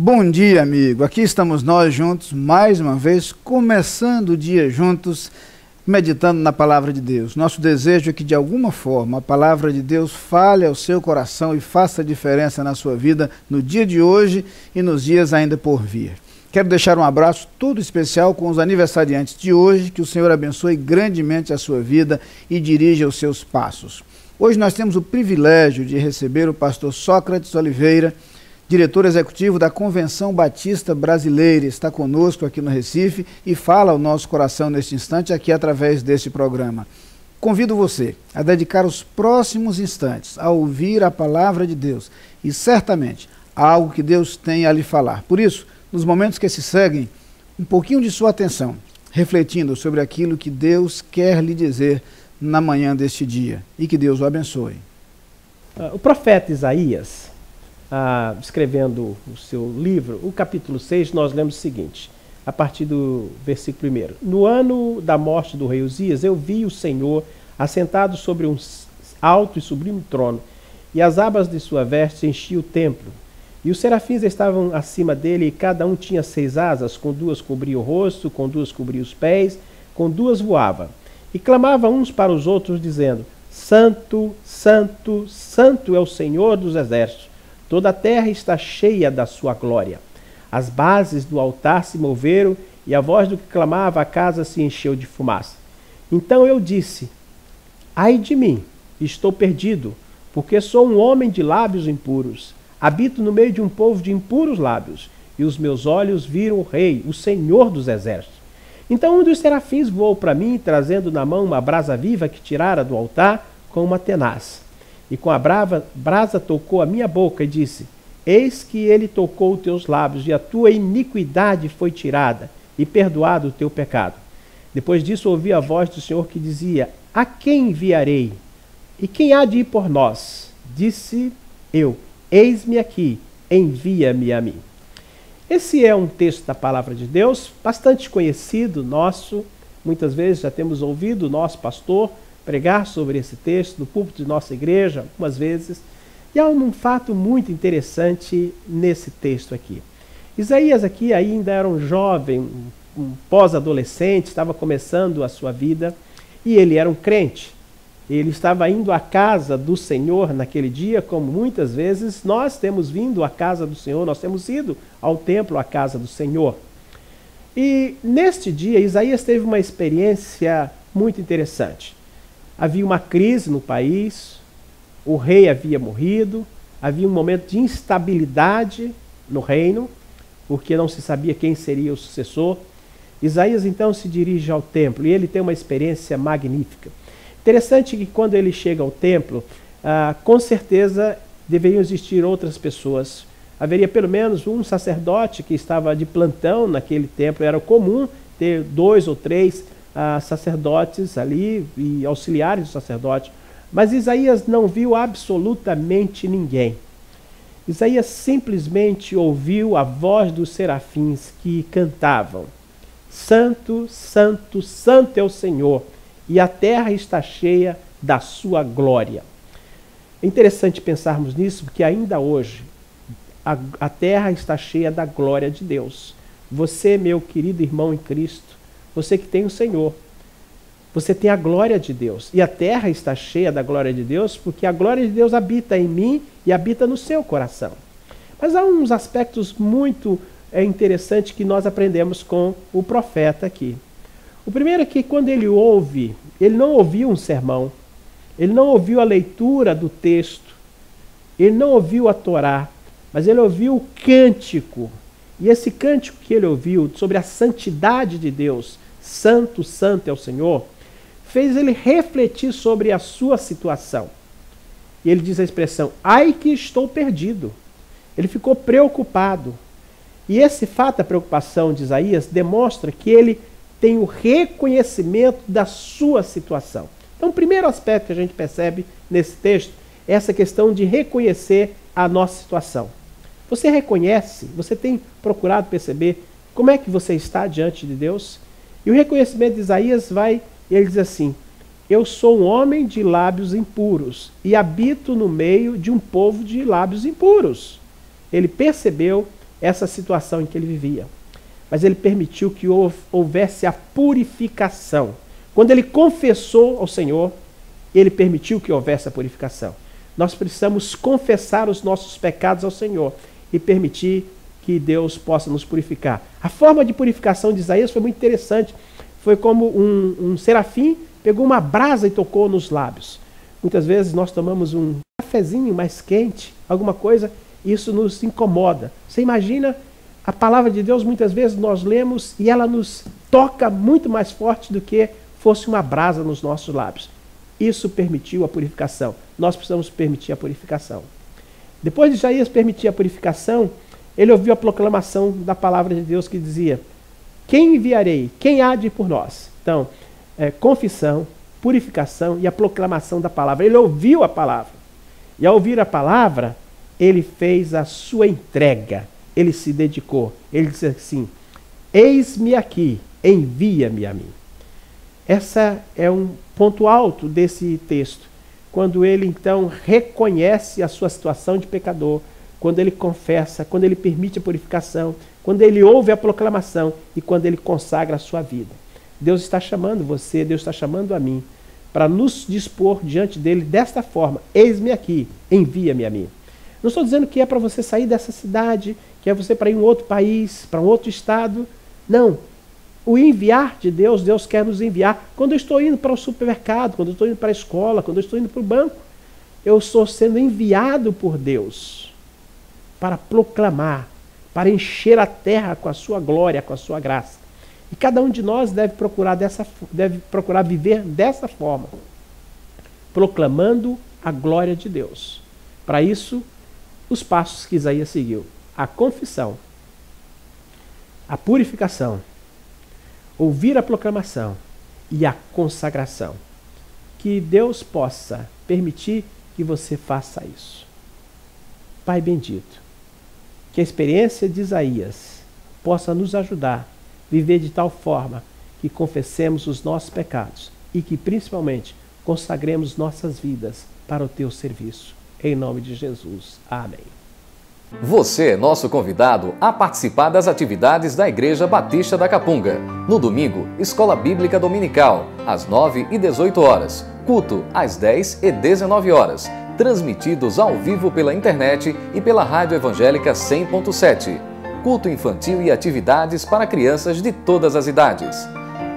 Bom dia, amigo. Aqui estamos nós juntos, mais uma vez, começando o dia juntos, meditando na Palavra de Deus. Nosso desejo é que, de alguma forma, a Palavra de Deus fale ao seu coração e faça diferença na sua vida no dia de hoje e nos dias ainda por vir. Quero deixar um abraço todo especial com os aniversariantes de hoje, que o Senhor abençoe grandemente a sua vida e dirija os seus passos. Hoje nós temos o privilégio de receber o pastor Sócrates Oliveira, diretor executivo da Convenção Batista Brasileira, está conosco aqui no Recife e fala ao nosso coração neste instante aqui através deste programa. Convido você a dedicar os próximos instantes a ouvir a palavra de Deus e certamente algo que Deus tem a lhe falar. Por isso, nos momentos que se seguem, um pouquinho de sua atenção, refletindo sobre aquilo que Deus quer lhe dizer na manhã deste dia e que Deus o abençoe. O profeta Isaías, escrevendo o seu livro, o capítulo 6, nós lemos o seguinte, a partir do versículo 1. No ano da morte do rei Uzias, eu vi o Senhor assentado sobre um alto e sublime trono, e as abas de sua veste enchiam o templo. E os serafins estavam acima dele, e cada um tinha 6 asas, com 2 cobria o rosto, com 2 cobria os pés, com 2 voava. E clamava uns para os outros, dizendo: Santo, Santo, Santo é o Senhor dos exércitos. Toda a terra está cheia da sua glória. As bases do altar se moveram, e a voz do que clamava a casa se encheu de fumaça. Então eu disse: Ai de mim, estou perdido, porque sou um homem de lábios impuros. Habito no meio de um povo de impuros lábios, e os meus olhos viram o Rei, o Senhor dos exércitos. Então um dos serafins voou para mim, trazendo na mão uma brasa viva que tirara do altar com uma tenaz. E com a brasa tocou a minha boca e disse: Eis que ele tocou os teus lábios, e a tua iniquidade foi tirada, e perdoado o teu pecado. Depois disso ouvi a voz do Senhor que dizia: A quem enviarei? E quem há de ir por nós? Disse eu: Eis-me aqui, envia-me a mim. Esse é um texto da palavra de Deus, bastante conhecido nosso. Muitas vezes já temos ouvido o nosso pastor pregar sobre esse texto no púlpito de nossa igreja, algumas vezes. E há um fato muito interessante nesse texto aqui. Isaías aqui ainda era um jovem, um pós-adolescente, estava começando a sua vida, e ele era um crente. Ele estava indo à casa do Senhor naquele dia, como muitas vezes nós temos vindo à casa do Senhor, nós temos ido ao templo, à casa do Senhor. E neste dia, Isaías teve uma experiência muito interessante. Havia uma crise no país, o rei havia morrido, havia um momento de instabilidade no reino, porque não se sabia quem seria o sucessor. Isaías então se dirige ao templo e ele tem uma experiência magnífica. Interessante que quando ele chega ao templo, com certeza deveriam existir outras pessoas. Haveria pelo menos um sacerdote que estava de plantão naquele templo. Era comum ter 2 ou 3 sacerdotes ali e auxiliares do sacerdote. Mas Isaías não viu absolutamente ninguém. Isaías simplesmente ouviu a voz dos serafins que cantavam: Santo, Santo, Santo é o Senhor, e a terra está cheia da sua glória. É interessante pensarmos nisso, porque ainda hoje a terra está cheia da glória de Deus. Você, meu querido irmão em Cristo, você que tem o Senhor, você tem a glória de Deus. E a terra está cheia da glória de Deus, porque a glória de Deus habita em mim e habita no seu coração. Mas há uns aspectos muito interessantes que nós aprendemos com o profeta aqui. O primeiro é que quando ele ouve, ele não ouviu um sermão, ele não ouviu a leitura do texto, ele não ouviu a Torá, mas ele ouviu o cântico. E esse cântico que ele ouviu sobre a santidade de Deus, Santo, Santo é o Senhor, fez ele refletir sobre a sua situação. E ele diz a expressão: ai que estou perdido. Ele ficou preocupado. E esse fato, a preocupação de Isaías, demonstra que ele tem o reconhecimento da sua situação. Então, o primeiro aspecto que a gente percebe nesse texto é essa questão de reconhecer a nossa situação. Você reconhece, você tem procurado perceber como é que você está diante de Deus? E o reconhecimento de Isaías ele diz assim: eu sou um homem de lábios impuros e habito no meio de um povo de lábios impuros. Ele percebeu essa situação em que ele vivia. Mas ele permitiu que houvesse a purificação. Quando ele confessou ao Senhor, ele permitiu que houvesse a purificação. Nós precisamos confessar os nossos pecados ao Senhor e permitir que Deus possa nos purificar. A forma de purificação de Isaías foi muito interessante. Foi como um serafim pegou uma brasa e tocou nos lábios. Muitas vezes nós tomamos um cafezinho mais quente, alguma coisa, e isso nos incomoda. Você imagina, a palavra de Deus muitas vezes nós lemos e ela nos toca muito mais forte do que fosse uma brasa nos nossos lábios. Isso permitiu a purificação. Nós precisamos permitir a purificação. Depois de Isaías permitir a purificação, ele ouviu a proclamação da palavra de Deus que dizia: quem enviarei? Quem há de ir por nós? Então, confissão, purificação e a proclamação da palavra. Ele ouviu a palavra. E ao ouvir a palavra, ele fez a sua entrega. Ele se dedicou. Ele disse assim: eis-me aqui, envia-me a mim. Essa é um ponto alto desse texto. Quando ele então reconhece a sua situação de pecador, quando ele confessa, quando ele permite a purificação, quando ele ouve a proclamação e quando ele consagra a sua vida. Deus está chamando você, Deus está chamando a mim, para nos dispor diante dele desta forma: eis-me aqui, envia-me a mim. Não estou dizendo que é para você sair dessa cidade, que é você para ir em um outro país, para um outro estado. Não. O enviar de Deus, Deus quer nos enviar. Quando eu estou indo para o supermercado, quando eu estou indo para a escola, quando eu estou indo para o banco, eu estou sendo enviado por Deus para proclamar, para encher a terra com a sua glória, com a sua graça. E cada um de nós deve procurar viver dessa forma, proclamando a glória de Deus. Para isso, os passos que Isaías seguiu: a confissão, a purificação, ouvir a proclamação e a consagração. Que Deus possa permitir que você faça isso. Pai bendito, que a experiência de Isaías possa nos ajudar a viver de tal forma que confessemos os nossos pecados e que, principalmente, consagremos nossas vidas para o teu serviço. Em nome de Jesus. Amém. Você é nosso convidado a participar das atividades da Igreja Batista da Capunga. No domingo, Escola Bíblica Dominical, às 9 e 18 horas. Culto, às 10 e 19 horas. Transmitidos ao vivo pela internet e pela Rádio Evangélica 100.7. Culto infantil e atividades para crianças de todas as idades.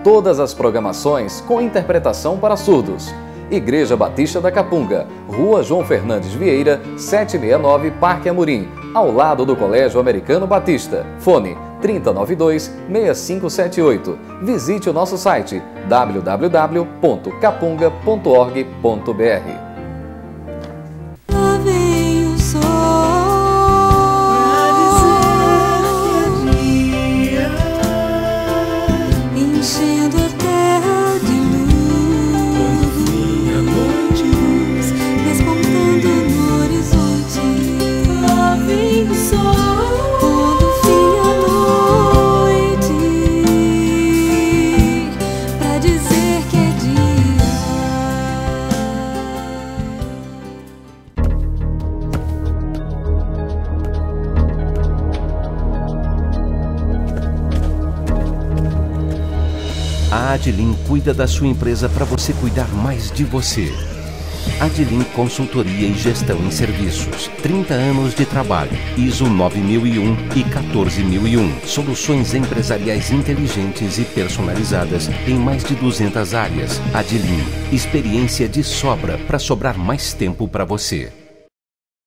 Todas as programações com interpretação para surdos. Igreja Batista da Capunga, Rua João Fernandes Vieira, 769, Parque Amorim, ao lado do Colégio Americano Batista. Fone 3092-6578. Visite o nosso site www.capunga.org.br. A Adlim cuida da sua empresa para você cuidar mais de você. Adlim Consultoria e Gestão em Serviços. 30 anos de trabalho. ISO 9001 e 14001. Soluções empresariais inteligentes e personalizadas em mais de 200 áreas. Adlim. Experiência de sobra para sobrar mais tempo para você.